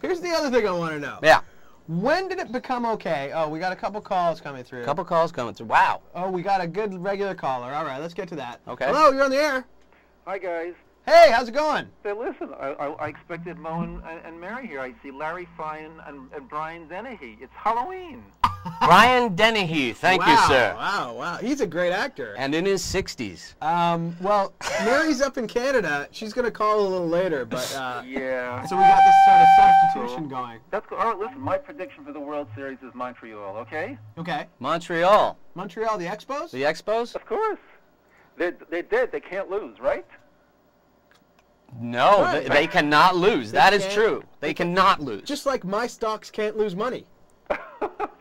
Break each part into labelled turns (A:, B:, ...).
A: Here's the other thing I want to know.
B: Yeah.
A: When did it become okay? Oh, we got a couple calls coming through.
B: Couple calls coming through. Wow.
A: Oh, we got a good regular caller. All right, let's get to that.
B: Okay.
A: Hello, you're on the air.
C: Hi, guys.
A: Hey, how's it going?
C: Say, listen, I expected Moe and Mary here. I see Larry Fine and Brian Dennehy. It's Halloween.
B: Brian Dennehy, thank you, sir.
A: Wow. He's a great actor.
B: And in his 60s.
A: Well, Mary's up in Canada. She's going to call a little later, but
C: yeah.
A: so we got this sort of substitution going.
C: That's cool. All right, listen, my prediction for the World Series is Montreal, okay?
A: Okay.
B: Montreal.
A: Montreal, the Expos?
B: The Expos?
C: Of course. They're dead. They can't lose, right?
B: No,
A: Right.
B: they cannot lose. That is
A: can't-
B: true. They cannot lose.
A: Just like my stocks can't lose money,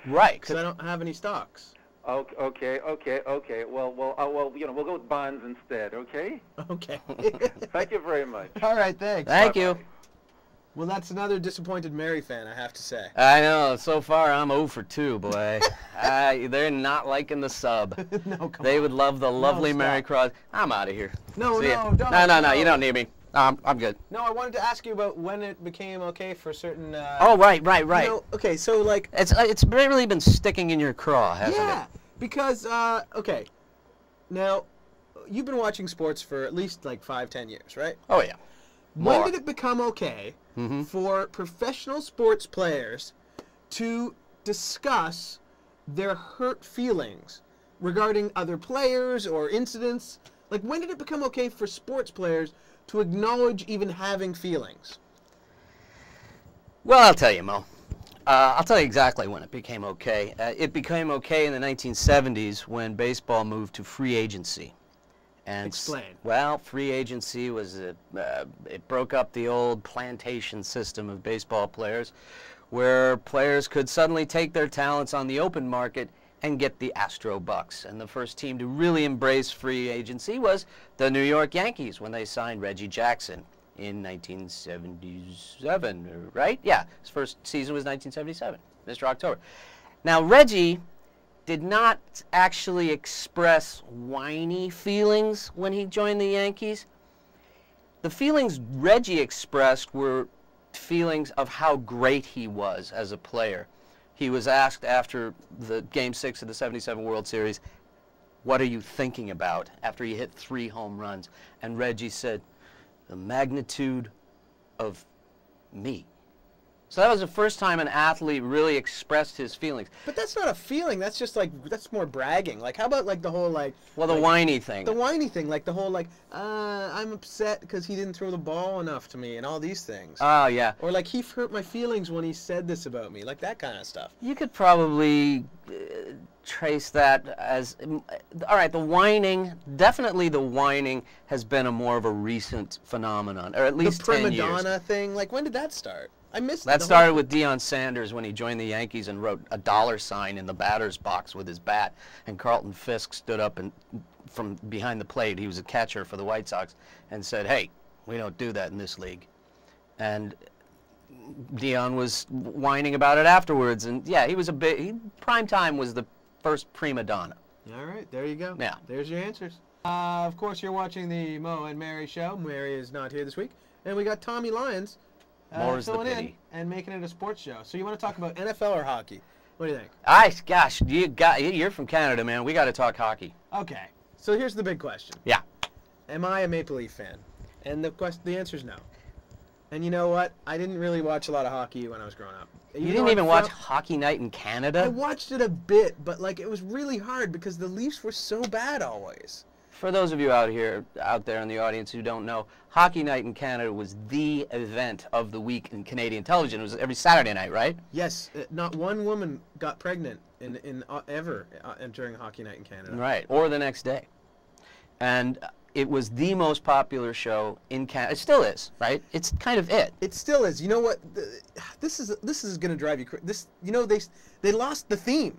B: right.
A: because I don't have any stocks.
C: Okay. Well, we'll go with bonds instead, okay?
A: Okay.
C: Thank you very much.
A: All right, thanks.
B: Thank you.
A: Well, that's another disappointed Mary fan, I have to say.
B: I know. So far, I'm 0 for 2, boy. They're not liking the sub.
A: No, come
B: They
A: on.
B: would love the lovely
A: stop.
B: Mary Cross. I'm out of here.
A: No,
B: See ya.
A: no, don't.
B: No, you don't need me. I'm good.
A: No, I wanted to ask you about when it became okay for certain.
B: Oh, right.
A: You know, okay, so like.
B: It's really been sticking in your craw, hasn't
A: Yeah,
B: it?
A: because okay, now you've been watching sports for at least like 5-10 years, right?
B: Oh, yeah.
A: When
B: More.
A: did it become okay for professional sports players to discuss their hurt feelings regarding other players or incidents? Like, when did it become okay for sports players to acknowledge even having feelings?
B: Well, I'll tell you, Mo. I'll tell you exactly when it became okay. It became okay in the 1970s when baseball moved to free agency. And
A: Explain.
B: Well, free agency was it broke up the old plantation system of baseball players, where players could suddenly take their talents on the open market and get the Astro bucks. And the first team to really embrace free agency was the New York Yankees when they signed Reggie Jackson in 1977, right? Yeah, his first season was 1977, Mr. October. Now, Reggie did not actually express whiny feelings when he joined the Yankees. The feelings Reggie expressed were feelings of how great he was as a player. He was asked after the Game 6 of the '77 World Series, "What are you thinking about?" after he hit 3 home runs. And Reggie said, "The magnitude of me." So that was the first time an athlete really expressed his feelings.
A: But that's not a feeling. That's just like, that's more bragging. Like, how about like the whole like.
B: Well, the
A: like,
B: whiny thing.
A: The whiny thing, like the whole like, I'm upset because he didn't throw the ball enough to me and all these things.
B: Oh, yeah.
A: Or like, he hurt my feelings when he said this about me. Like that kind of stuff.
B: You could probably trace that as, all right, the whining, definitely the whining has been a more of a recent phenomenon, or at least 10
A: The
B: years.
A: prima donna thing, like when did that start? I missed
B: That
A: the
B: started
A: whole...
B: with Deion Sanders when he joined the Yankees and wrote a $sign in the batter's box with his bat, and Carlton Fisk stood up and from behind the plate, he was a catcher for the White Sox, and said, "Hey, we don't do that in this league." And Deion was whining about it afterwards, and yeah, he was a bit, prime time was the first prima donna.
A: All right, there you go.
B: Yeah.
A: There's your answers. Of course, you're watching the Moe and Mary show. Mary is not here this week. And we got Tommy Lyons
B: More's the
A: filling in
B: pity.
A: and making it a sports show. So you want to talk about NFL or hockey? What do you think?
B: Gosh, you're from Canada, man. We got to talk hockey.
A: Okay. So here's the big question.
B: Yeah.
A: Am I a Maple Leaf fan? And the answer is no. And you know what? I didn't really watch a lot of hockey when I was growing up.
B: You didn't even watch Hockey Night in Canada?
A: I watched it a bit, but like it was really hard because the Leafs were so bad always.
B: For those of you out there in the audience who don't know, Hockey Night in Canada was the event of the week in Canadian television. It was every Saturday night, right?
A: Yes, not one woman got pregnant ever during Hockey Night in Canada.
B: Right, or the next day. And it was the most popular show in Canada. It still is, right? It's kind of it.
A: It still is. You know what? This is going to drive you crazy. They lost the theme.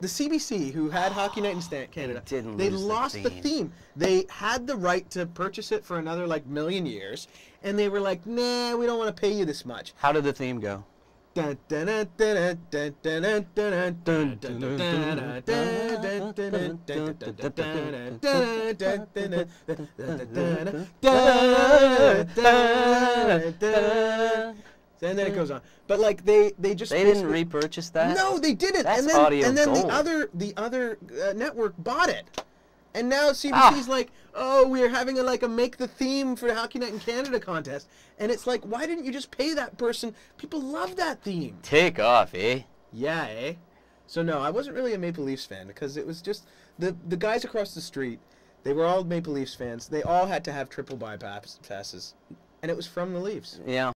A: The CBC, who had Hockey Night in Canada, they lost the theme. They had the right to purchase it for another like million years, and they were like, "Nah, we don't want to pay you this much."
B: How did the theme go?
A: And then it goes on. But like they just
B: They didn't repurchase that?
A: No, they didn't.
B: That's
A: and then,
B: audio
A: and then
B: gold.
A: the other network bought it. And now CBC's like, oh, we're having a make the theme for Hockey Night in Canada contest. And it's like, why didn't you just pay that person? People love that theme.
B: Take off, eh?
A: Yeah, eh? So no, I wasn't really a Maple Leafs fan because it was just the guys across the street. They were all Maple Leafs fans. They all had to have triple bypasses, and it was from the Leafs.
B: Yeah.